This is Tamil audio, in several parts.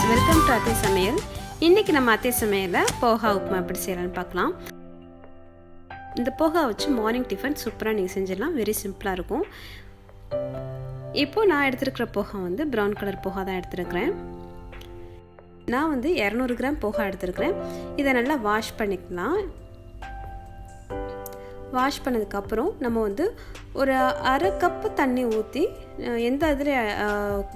வெல்கம் டு அத்தை சமையல். இன்றைக்கி நம்ம அத்தை சமையலில் போஹா உப்மா எப்படி செய்யலான்னு பார்க்கலாம். இந்த போஹா வச்சு மார்னிங் டிஃபன் சூப்பராக நீங்கள் செஞ்சிடலாம். வெரி சிம்பிளாக இருக்கும். இப்போது நான் எடுத்துருக்கிற போஹா வந்து ப்ரௌன் கலர் போஹா தான் எடுத்துருக்கிறேன். நான் வந்து 200 கிராம் போஹா எடுத்துருக்கிறேன். இதை நல்லா வாஷ் பண்ணிக்கலாம். வாஷ் பண்ணதுக்கப்புறம் நம்ம வந்து ஒரு அரை கப்பு தண்ணி ஊற்றி, எந்த இதில்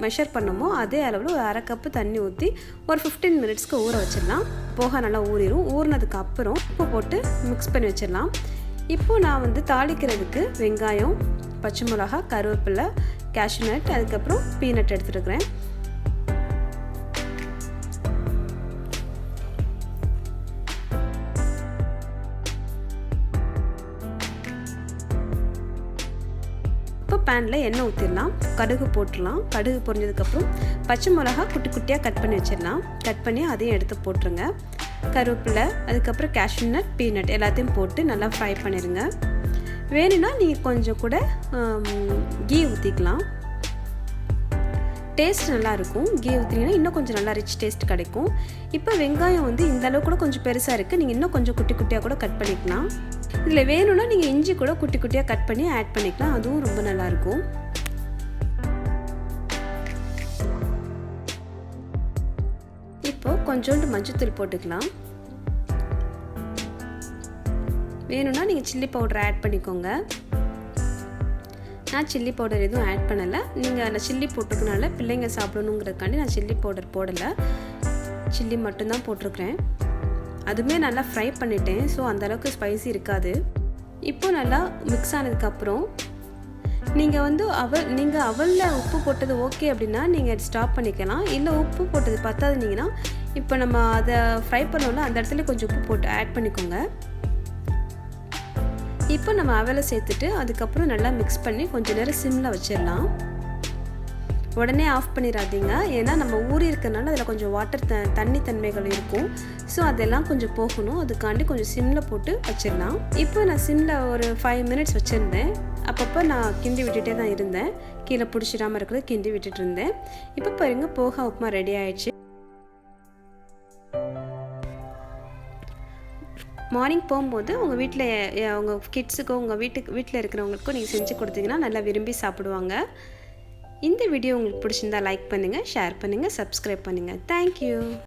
மெஷர் பண்ணமோ அதே அளவில் ஒரு அரை கப்பு தண்ணி ஊற்றி ஒரு 15 மினிட்ஸ்க்கு ஊற வச்சிடலாம். போக நல்லா ஊறிடும். ஊறினதுக்கப்புறம் உப்பு போட்டு மிக்ஸ் பண்ணி வச்சிடலாம். இப்போது நான் வந்து தாளிக்கிறதுக்கு வெங்காயம், பச்சை மிளகா, கருவேப்பிலை, கேஷ்யூ நட், அதுக்கப்புறம் பீனட் எடுத்துருக்கிறேன். இப்போ பேனில் எண்ணெய் ஊற்றிடலாம். கடுகு போட்டுடலாம். கடுகு பொரிஞ்சதுக்கப்புறம் பச்சை மிளகா குட்டி குட்டியாக கட் பண்ணி வச்சிடலாம். கட் பண்ணி அதையும் எடுத்து போட்டுருங்க. கருவேப்பிலை, அதுக்கப்புறம் கேஷ்யூ நட், பீனட் எல்லாத்தையும் போட்டு நல்லா ஃப்ரை பண்ணிடுங்க. வேணும்னா நீங்கள் கொஞ்சம் கூட கீ ஊற்றிக்கலாம். டேஸ்ட் நல்லாயிருக்கும். கீ ஊற்றினீங்கன்னா இன்னும் கொஞ்சம் நல்லா ரிச் டேஸ்ட் கிடைக்கும். இப்போ வெங்காயம் வந்து இந்த அளவு கூட கொஞ்சம் பெருசாக இருக்குது. நீங்கள் இன்னும் கொஞ்சம் குட்டி குட்டியாக கூட கட் பண்ணிக்கலாம். இதில் வேணும்னா நீங்கள் இஞ்சி கூட குட்டி குட்டியாக கட் பண்ணி ஆட் பண்ணிக்கலாம். அதுவும் ரொம்ப நல்லாயிருக்கும். இப்போது கொஞ்சோண்டு மஞ்சத்தூள் போட்டுக்கலாம். வேணும்னா நீங்கள் சில்லி பவுடர் ஆட் பண்ணிக்கோங்க. நான் சில்லி பவுடர் எதுவும் ஆட் பண்ணலை. நீங்கள் அதில் சில்லி போட்டுக்கனால பிள்ளைங்க சாப்பிடணுங்கிறதுக்காண்டி நான் சில்லி பவுடர் போடலை. சில்லி மட்டும்தான் போட்டிருக்கிறேன். அதுவுமே நல்லா ஃப்ரை பண்ணிட்டேன். ஸோ அந்தளவுக்கு ஸ்பைசி இருக்காது. இப்போது நல்லா மிக்ஸ் ஆனதுக்கப்புறம் நீங்கள் வந்து அவலில் உப்பு போட்டது ஓகே அப்படின்னா நீங்கள் ஸ்டாப் பண்ணிக்கலாம். இல்லை உப்பு போட்டது பத்தாதுனீங்கன்னா இப்போ நம்ம அதை ஃப்ரை பண்ணோம்ல அந்த இடத்துல கொஞ்சம் உப்பு போட்டு ஆட் பண்ணிக்கோங்க. இப்போ நம்ம அவலை சேர்த்துட்டு அதுக்கப்புறம் நல்லா மிக்ஸ் பண்ணி கொஞ்சம் நேரம் சிம்மில் வச்சிடலாம். உடனே ஆஃப் பண்ணிடாதீங்க. ஏன்னா நம்ம ஊறி இருக்கிறனால அதில் கொஞ்சம் வாட்டர் தண்ணி தன்மைகள் இருக்கும். ஸோ அதெல்லாம் கொஞ்சம் போகணும். அதுக்காண்டி கொஞ்சம் சிம்மில் போட்டு வச்சிடலாம். இப்போ நான் சிம்மில் ஒரு 5 மினிட்ஸ் வச்சுருந்தேன். அப்பப்போ நான் கிண்டி விட்டுட்டே தான் இருந்தேன். கீழே பிடிச்சிடாமல் இருக்கிறது கிண்டி விட்டுட்டு இருந்தேன். இப்போ பாருங்க போஹா உப்புமா ரெடி ஆயிடுச்சு. மார்னிங் போகும்போது உங்கள் வீட்டில் உங்கள் கிட்ஸுக்கோ உங்கள் வீட்டில் இருக்கிறவங்களுக்கும் நீங்கள் செஞ்சு கொடுத்தீங்கன்னா நல்லா விரும்பி சாப்பிடுவாங்க. இந்த வீடியோ உங்களுக்கு பிடிச்சிருந்தா லைக் பண்ணுங்கள், ஷேர் பண்ணுங்கள், சப்ஸ்கிரைப் பண்ணுங்கள். தேங்க்யூ.